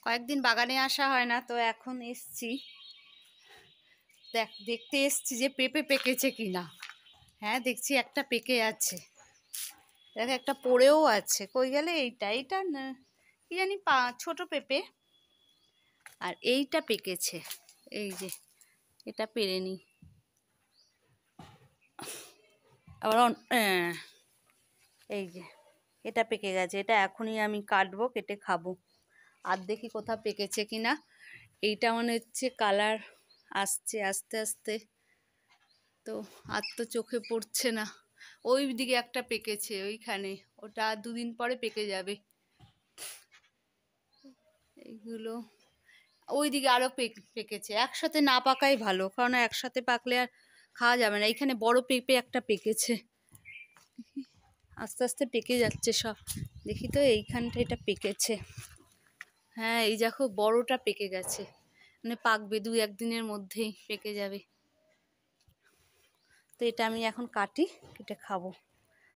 কয়েকদিন বাগানে আসা হয় না, তো এখন এসছি। দেখতে এসছি যে পেঁপে পেকেছে কিনা। হ্যাঁ, দেখছি একটা পেকে আছে। দেখ, একটা পড়েও আছে। কই গেলে এইটা না, কি জানি, ছোট পেঁপে। আর এইটা পেকেছে, এই যে এটা পেরেনি। আবার এই যে এটা পেকে গেছে। এটা এখনই আমি কাটবো, কেটে খাবো। আর দেখি কোথাও পেকেছে কিনা। এইটা মনে হচ্ছে কালার আসছে আস্তে আস্তে, তো আর তো চোখে পড়ছে না। ওই দিকে একটা পেকেছে, ওইখানে। ওটা 2 দিন পরে পেকে যাবে। এইগুলো ওই দিকে আরো পেকেছে। একসাথে না পাকাই ভালো, কারণ একসাথে পাকলে আর খাওয়া যাবে না। এইখানে বড় পেঁপে একটা পেকেছে, আস্তে আস্তে পেকে যাচ্ছে সব। দেখি তো, এইখানটা এটা পেকেছে। হ্যাঁ, এই দেখো, বড়টা পেকে গেছে। মানে পাকবে 2-1 দিনের মধ্যেই পেকে যাবে। তো এটা আমি এখন কাটি, কেটে খাবো।